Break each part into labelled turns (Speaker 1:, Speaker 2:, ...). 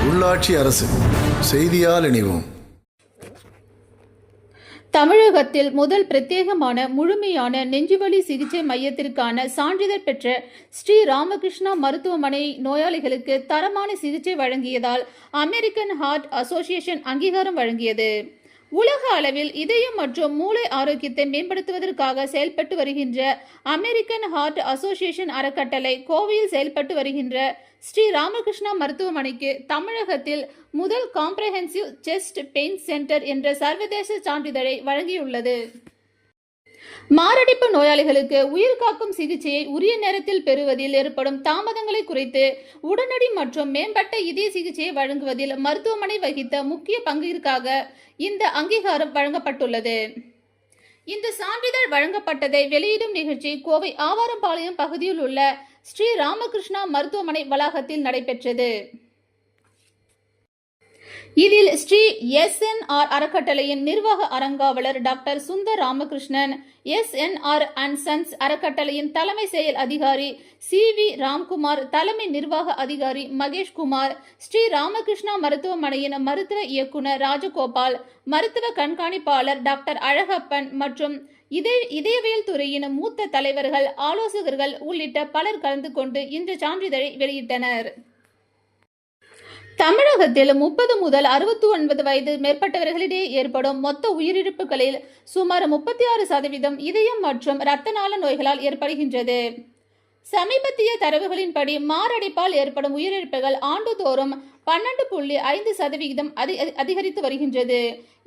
Speaker 1: உள்ளாட்சி அரசு செய்தியால் இணைவோம்.
Speaker 2: தமிழகத்தில் முதல் பிரத்யேகமான முழுமையான நெஞ்சுவலி சிகிச்சை மையத்திற்கான சான்றிதழ் பெற்ற ஸ்ரீ ராமகிருஷ்ணா மருத்துவமனை நோயாளிகளுக்கு தரமான சிகிச்சை வழங்கியதால் அமெரிக்கன் ஹார்ட் அசோசியேஷன் அங்கீகாரம் வழங்கியது. உலக அளவில் இதயம் மற்றும் மூளை ஆரோக்கியத்தை மேம்படுத்துவதற்காக செயல்பட்டு வருகின்ற அமெரிக்கன் ஹார்ட் அசோசியேஷன் அறக்கட்டளை கோவையில் செயல்பட்டு வருகின்ற ஸ்ரீ ராமகிருஷ்ணா மருத்துவமனைக்கு தமிழகத்தில் முதல் காம்ப்ரஹென்சிவ் செஸ்ட் பெயின் சென்டர் என்ற சர்வதேச சான்றிதழை வழங்கியுள்ளது. மாரடைப்பு நோயாளிகளுக்கு உயிர்காக்கும் சிகிச்சையை உரிய நேரத்தில் பெறுவதில் ஏற்படும் தாமதங்களை குறைத்து உடனடி மற்றும் மேம்பட்ட இதய சிகிச்சையை வழங்குவதில் மருத்துவமனை வகித்த முக்கிய பங்கிற்காக இந்த அங்கீகாரம் வழங்கப்பட்டுள்ளது. இந்த சான்றிதழ் வழங்கப்பட்டதை வெளியிடும் நிகழ்ச்சி கோவை ஆவாரம்பாளையம் பகுதியில் உள்ள ஸ்ரீ ராமகிருஷ்ணா மருத்துவமனை வளாகத்தில் நடைபெற்றது. இதில் ஸ்ரீ எஸ்என்ஆர் அறக்கட்டளையின் நிர்வாக அரங்காவலர் doctor Sundar Ramakrishnan, SNR and sons அறக்கட்டளையின் தலைமை செயல் அதிகாரி சி.வி. ராம்குமார், தலைமை நிர்வாக அதிகாரி மகேஷ்குமார், ஸ்ரீ ராமகிருஷ்ணா மருத்துவமனையின் மருத்துவ இயக்குனர் ராஜகோபால், மருத்துவ கண்காணிப்பாளர் டாக்டர் அழகப்பன் மற்றும் இதயவியல் துறையின் மூத்த தலைவர்கள், ஆலோசகர்கள் உள்ளிட்ட பலர் கலந்து கொண்டு இந்த சான்றிதழை வெளியிட்டனர். தமிழகத்தில் 30 முதல் 69 வயது மேற்பட்டவர்களிடையே ஏற்படும் மொத்த உயிரிழப்புகளில் சுமார் 36% இதயம் மற்றும் இரத்த நாள நோய்களால் ஏற்படுகின்றது. சமீபத்திய தரவுகளின்படி மாரடைப்பால் ஏற்படும் உயிரிழப்புகள் ஆண்டுதோறும் 12.5% அதிகரித்து வருகின்றது.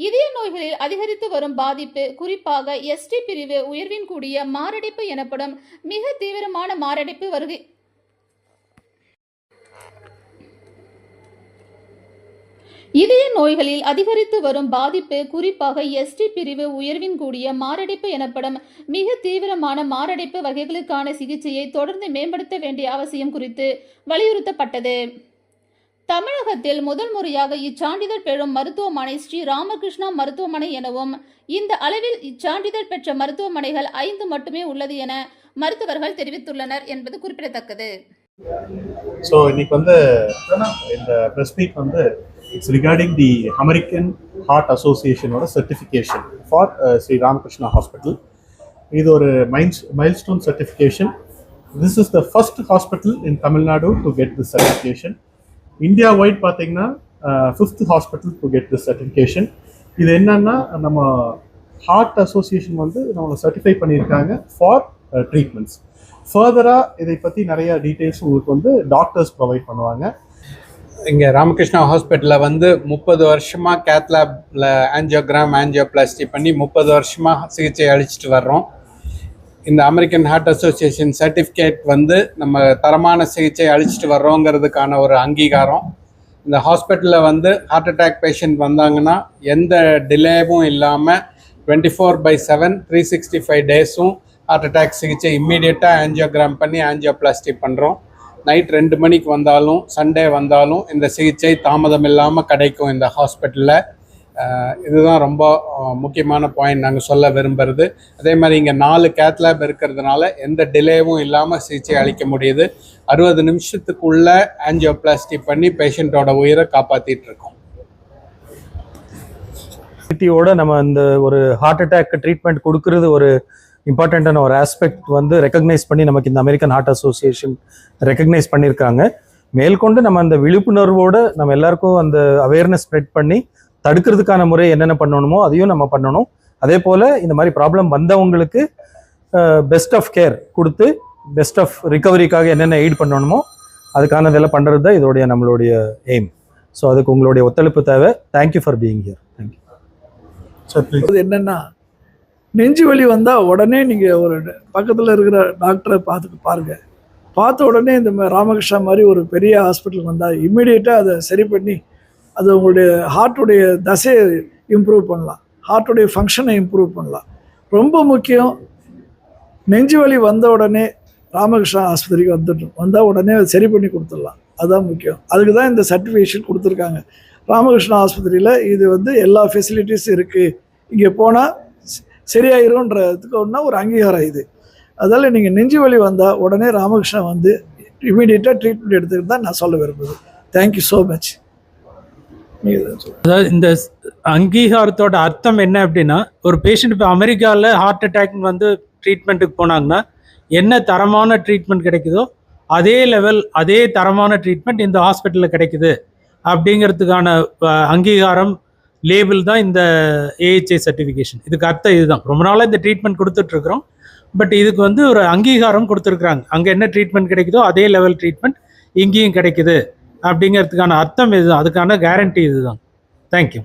Speaker 2: இதய நோய்களில் அதிகரித்து வரும் பாதிப்பு குறிப்பாக எஸ்டி பிரிவு உயர்வின் கூடிய மாரடைப்பு எனப்படும் மிக தீவிரமான மாரடைப்பு வருகை இதய நோய்களில் அதிகரித்து வரும் பாதிப்பு குறிப்பாக எஸ்டி பிரிவு உயர்வின் கூடிய மாரடைப்பு எனப்படும் மிக தீவிரமான மாரடைப்பு வகைகளுக்கான சிகிச்சையை தொடர்ந்து மேம்படுத்த வேண்டிய அவசியம் குறித்து வலியுறுத்தப்பட்டது. தமிழகத்தில் முதல் முறையாக இச்சான்றிதழ் பெறும் மருத்துவமனை ஸ்ரீ ராமகிருஷ்ணா மருத்துவமனை எனவும் இந்த அளவில் இச்சான்றிதழ் பெற்ற மருத்துவமனைகள் 5 மட்டுமே உள்ளது என மருத்துவர்கள் தெரிவித்துள்ளனர் என்பது குறிப்பிடத்தக்கது.
Speaker 3: இன்னைக்கு இந்த press meet it's regarding the American Heart Association certification for Sri Ramakrishna Hospital. This is a milestone certification. This is the first hospital in Tamil Nadu to get this certification. India wide pathina 5th hospital to get this certification. This is nama Heart Association nama certify pannirukanga for treatments. Further idai patti nariya details ungalku doctors provide பண்ணுவாங்க.
Speaker 4: இங்கே ராமகிருஷ்ணா ஹாஸ்பிட்டலில் 30 வருஷமாக கேத்லாபில் angioplasty பண்ணி 30 வருஷமாக சிகிச்சை அளிச்சுட்டு வர்றோம். இந்த American heart association certificate நம்ம தரமான சிகிச்சை அளிச்சுட்டு வர்றோங்கிறதுக்கான ஒரு அங்கீகாரம். இந்த ஹாஸ்பிட்டலில் ஹார்ட் அட்டாக் பேஷண்ட் வந்தாங்கன்னா எந்த டிலேவும் இல்லாமல் 24/7 365 டேஸும் ஹார்ட் அட்டாக் சிகிச்சை இம்மீடியட்டாக ஆஞ்சியோகிராம் பண்ணி ஆஞ்சியோபிளாஸ்டி பண்ணுறோம். நைட் 2 மணிக்கு வந்தாலும் சண்டே வந்தாலும் இந்த சிகிச்சை தாமதம் இல்லாமல் கிடைக்கும் இந்த ஹாஸ்பிட்டலில். இதுதான் ரொம்ப முக்கியமான பாயிண்ட் நாங்கள் சொல்ல விரும்புகிறது. அதே மாதிரி இங்கே 4 கேத்லாப் இருக்கிறதுனால எந்த டிலேவும் இல்லாமல் சிகிச்சை அளிக்க முடியுது. 60 நிமிஷத்துக்குள்ள ஆஞ்சியோபிளாஸ்டி பண்ணி பேஷண்ட்டோட உயிரை காப்பாற்றிட்டு இருக்கோம்.
Speaker 5: நம்ம இந்த ஒரு ஹார்ட் அட்டாக் ட்ரீட்மெண்ட் கொடுக்கறது ஒரு இம்பார்ட்டண்ட்டான ஒரு ஆஸ்பெக்ட் ரெக்கக்னைஸ் பண்ணி நமக்கு இந்த அமெரிக்கன் ஹார்ட் அசோசியேஷன் ரெக்கக்னைஸ் பண்ணியிருக்காங்க. மேற்கொண்டு நம்ம அந்த விழிப்புணர்வோடு நம்ம எல்லாருக்கும் அந்த அவேர்னஸ் ஸ்ப்ரெட் பண்ணி தடுக்கிறதுக்கான முறை என்னென்ன பண்ணணுமோ அதையும் நம்ம பண்ணணும். அதே போல் இந்த மாதிரி ப்ராப்ளம் வந்தவங்களுக்கு பெஸ்ட் ஆஃப் கேர் கொடுத்து பெஸ்ட் ஆஃப் ரிகவரிக்காக என்னென்ன எய்ட் பண்ணணுமோ அதுக்கானதெல்லாம் பண்ணுறது தான் இதோடைய நம்மளுடைய எய்ம். ஸோ அதுக்கு உங்களுடைய ஒத்துழைப்பு தேவை. Thank you for being here. Thank you.
Speaker 6: அது என்னென்னா, நெஞ்சு வலி வந்தால் உடனே நீங்கள் ஒரு பக்கத்தில் இருக்கிற டாக்டரை பாருங்கள். பார்த்த உடனே இந்த ராமகிருஷ்ணா மாதிரி ஒரு பெரிய ஹாஸ்பிட்டல் வந்தால் இம்மிடியேட்டாக அதை சரி பண்ணி அது உங்களுடைய ஹார்ட்டுடைய தசையை இம்ப்ரூவ் பண்ணலாம், ஹார்ட்டுடைய ஃபங்க்ஷனை இம்ப்ரூவ் பண்ணலாம். ரொம்ப முக்கியம், நெஞ்சு வலி வந்த உடனே ராமகிருஷ்ணா ஆஸ்பத்திரிக்கு வந்தால் உடனே அதை சரி பண்ணி கொடுத்துடலாம். அதுதான் முக்கியம். அதுக்கு தான் இந்த சர்டிஃபிகேஷன் கொடுத்துருக்காங்க. ராமகிருஷ்ணா ஆஸ்பத்திரியில் இது எல்லா ஃபெசிலிட்டிஸும் இருக்குது, இங்கே போனால் சரியாயிரும்ன்றதுக்கு ஒரு அங்கீகாரம் இது. அதால் நீங்கள் நெஞ்சு வலி வந்தால் உடனே ராமகிருஷ்ணா இமீடியட்டாக ட்ரீட்மெண்ட் எடுத்துக்கிட்டு தான் நான் சொல்ல விரும்புது. Thank you so much. நீங்கள் சொல்லுங்கள்.
Speaker 7: அதாவது இந்த அங்கீகாரத்தோட அர்த்தம் என்ன அப்படின்னா, ஒரு பேஷண்ட் இப்போ அமெரிக்காவில் ஹார்ட் அட்டாக் வந்து ட்ரீட்மெண்ட்டுக்கு போனாங்கன்னா என்ன தரமான ட்ரீட்மெண்ட் கிடைக்குதோ அதே லெவல் அதே தரமான ட்ரீட்மெண்ட் இந்த ஹாஸ்பிட்டலில் கிடைக்குது அப்படிங்கிறதுக்கான அங்கீகாரம் லேபிள் தான் இந்த ஏஹெச்ஐ சர்டிஃபிகேஷன். இதுக்கு அர்த்தம் இதுதான். ரொம்ப நாளாக இந்த ட்ரீட்மெண்ட் கொடுத்துட்ருக்குறோம், பட் இதுக்கு வந்து ஒரு அங்கீகாரம் கொடுத்துருக்குறாங்க. அங்கே என்ன ட்ரீட்மெண்ட் கிடைக்குதோ அதே லெவல் ட்ரீட்மெண்ட் இங்கேயும் கிடைக்குது அப்படிங்கிறதுக்கான அர்த்தம் இதுதான். அதுக்கான கேரண்டி இதுதான். தேங்க்யூ.